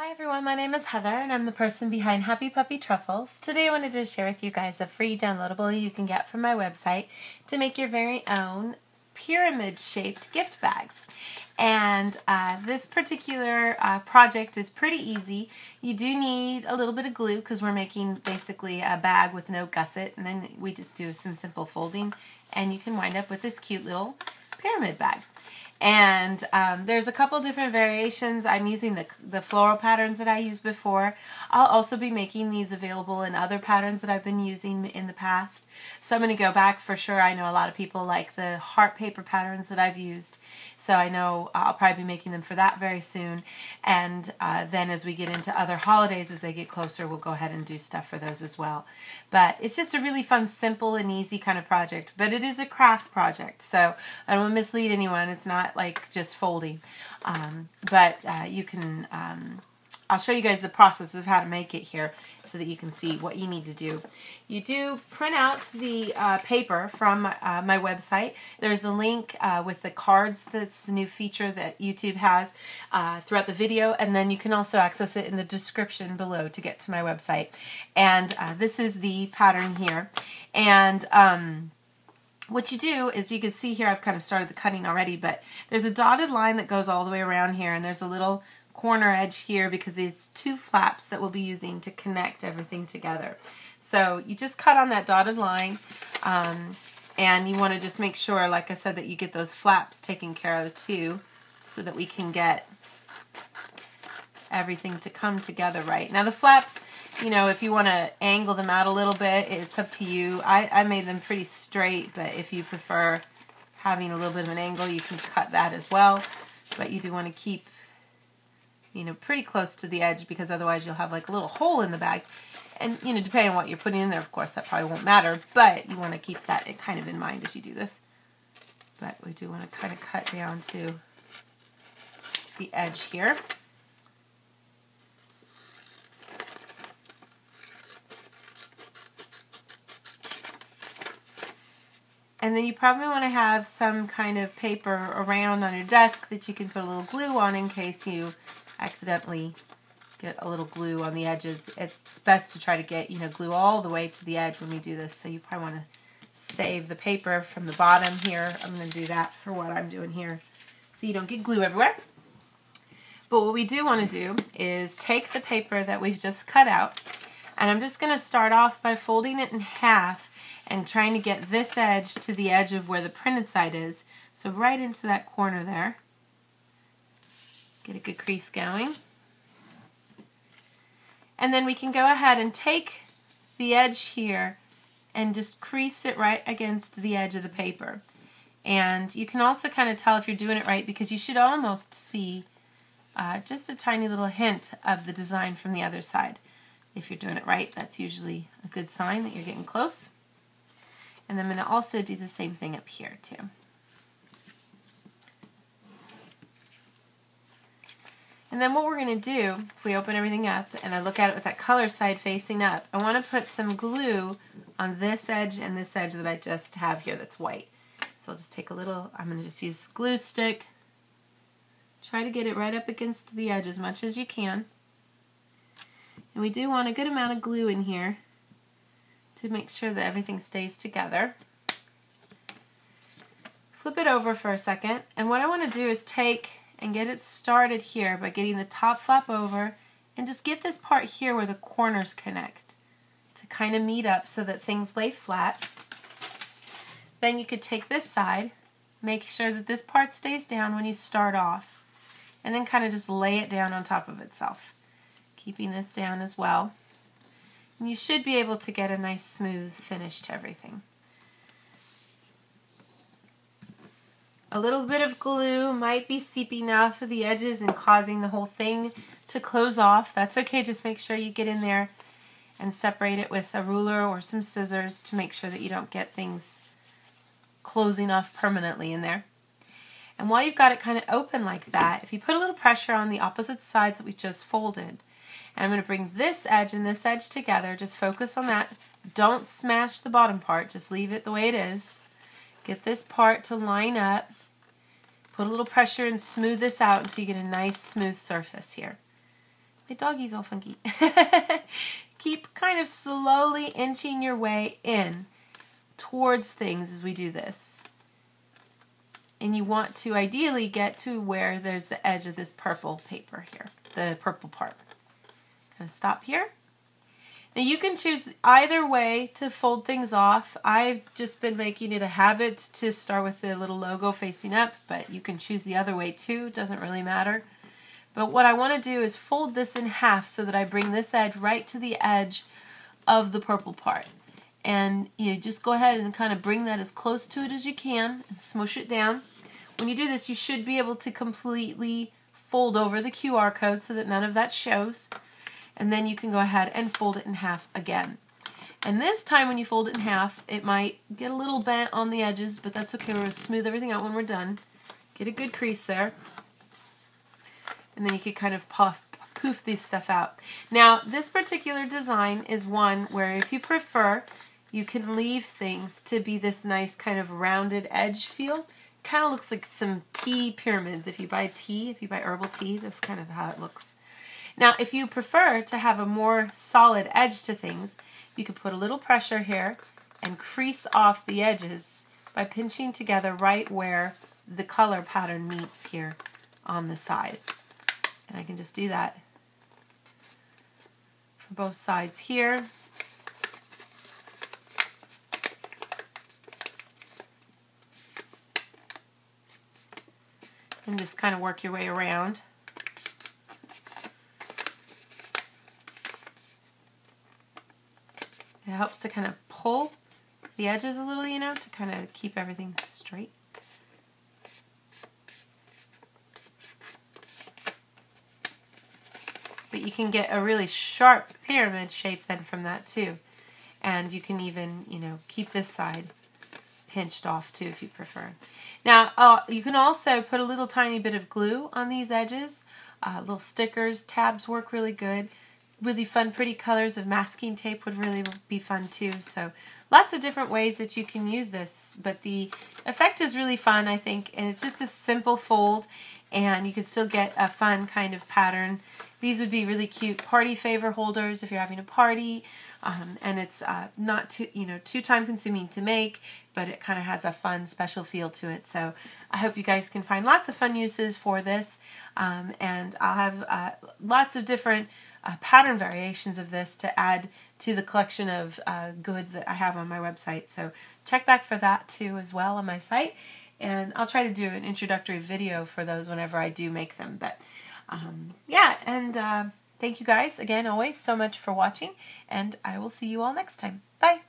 Hi everyone, my name is Heather and I'm the person behind Happy Puppy Truffles. Today I wanted to share with you guys a free downloadable you can get from my website to make your very own pyramid-shaped gift bags. And this particular project is pretty easy. You do need a little bit of glue because we're making basically a bag with no gusset, and then we just do some simple folding and you can wind up with this cute little pyramid bag. And there's a couple different variations. I'm using the floral patterns that I used before. I'll also be making these available in other patterns that I've been using in the past. So I'm going to go back for sure. I know a lot of people like the heart paper patterns that I've used. So I know I'll probably be making them for that very soon. And then as we get into other holidays, as they get closer, we'll go ahead and do stuff for those as well. But it's just a really fun, simple, and easy kind of project. But it is a craft project. So I don't want to mislead anyone. It's not like just folding, but you can I'll show you guys the process of how to make it here so that you can see what you need to do. You do print out the paper from my website. There's a link with the cards. That's a new feature that YouTube has throughout the video, and then you can also access it in the description below to get to my website. And this is the pattern here, and what you do is, you can see here I've kind of started the cutting already, but there's a dotted line that goes all the way around here, and there's a little corner edge here because these two flaps that we'll be using to connect everything together. So you just cut on that dotted line, and you want to just make sure, like I said, that you get those flaps taken care of too, so that we can get everything to come together right. Now the flaps, you know, if you want to angle them out a little bit, it's up to you. I made them pretty straight, but if you prefer having a little bit of an angle, you can cut that as well. But you do want to keep, you know, pretty close to the edge, because otherwise you'll have like a little hole in the bag. And, you know, depending on what you're putting in there, of course, that probably won't matter, but you want to keep that kind of in mind as you do this. But we do want to kind of cut down to the edge here. And then you probably want to have some kind of paper around on your desk that you can put a little glue on in case you accidentally get a little glue on the edges. It's best to try to get, you know, glue all the way to the edge when we do this, so you probably want to save the paper from the bottom here. I'm going to do that for what I'm doing here so you don't get glue everywhere. But what we do want to do is take the paper that we've just cut out, and I'm just going to start off by folding it in half and trying to get this edge to the edge of where the printed side is. So right into that corner there. Get a good crease going. And then we can go ahead and take the edge here and just crease it right against the edge of the paper. And you can also kind of tell if you're doing it right, because you should almost see just a tiny little hint of the design from the other side. If you're doing it right, that's usually a good sign that you're getting close. And I'm going to also do the same thing up here too. And then what we're going to do, if we open everything up and I look at it with that color side facing up, I want to put some glue on this edge and this edge that I just have here that's white. So I'll just take a little, I'm going to just use glue stick, try to get it right up against the edge as much as you can. And we do want a good amount of glue in here to make sure that everything stays together. Flip it over for a second, and what I want to do is take and get it started here by getting the top flap over and just get this part here where the corners connect to kind of meet up so that things lay flat. Then you could take this side, make sure that this part stays down when you start off, and then kind of just lay it down on top of itself, keeping this down as well. And you should be able to get a nice smooth finish to everything. A little bit of glue might be seeping off of the edges and causing the whole thing to close off. That's okay, just make sure you get in there and separate it with a ruler or some scissors to make sure that you don't get things closing off permanently in there. And while you've got it kind of open like that, if you put a little pressure on the opposite sides that we just folded, and I'm going to bring this edge and this edge together, just focus on that. Don't smash the bottom part, just leave it the way it is. Get this part to line up, put a little pressure and smooth this out until you get a nice smooth surface here. My doggy's all funky. Keep kind of slowly inching your way in towards things as we do this. And you want to ideally get to where there's the edge of this purple paper here, the purple part. Kind of stop here. Now you can choose either way to fold things off. I've just been making it a habit to start with the little logo facing up, but you can choose the other way too. It doesn't really matter. But what I want to do is fold this in half so that I bring this edge right to the edge of the purple part. And you just go ahead and kind of bring that as close to it as you can and smush it down. When you do this, you should be able to completely fold over the QR code so that none of that shows. And then you can go ahead and fold it in half again. And this time when you fold it in half, it might get a little bent on the edges, but that's okay. We're going to smooth everything out when we're done. Get a good crease there. And then you can kind of poof this stuff out. Now, this particular design is one where if you prefer, you can leave things to be this nice kind of rounded edge feel. Kind of looks like some tea pyramids. If you buy herbal tea, that's kind of how it looks. Now, if you prefer to have a more solid edge to things, you can put a little pressure here and crease off the edges by pinching together right where the color pattern meets here on the side. And I can just do that for both sides here. And just kind of work your way around. It helps to kind of pull the edges a little, you know, to kind of keep everything straight. But you can get a really sharp pyramid shape then from that too. And you can even, you know, keep this side pinched off too if you prefer. Now, you can also put a little tiny bit of glue on these edges. Little stickers, tabs work really good. Really fun, pretty colors of masking tape would really be fun too. So lots of different ways that you can use this. But the effect is really fun, I think. And it's just a simple fold. And you can still get a fun kind of pattern. These would be really cute party favor holders if you're having a party. And it's not too time consuming to make, but it kind of has a fun special feel to it. So I hope you guys can find lots of fun uses for this. And I'll have lots of different pattern variations of this to add to the collection of goods that I have on my website. So check back for that too as well on my site. And I'll try to do an introductory video for those whenever I do make them. But yeah, and thank you guys again always so much for watching, and I will see you all next time. Bye!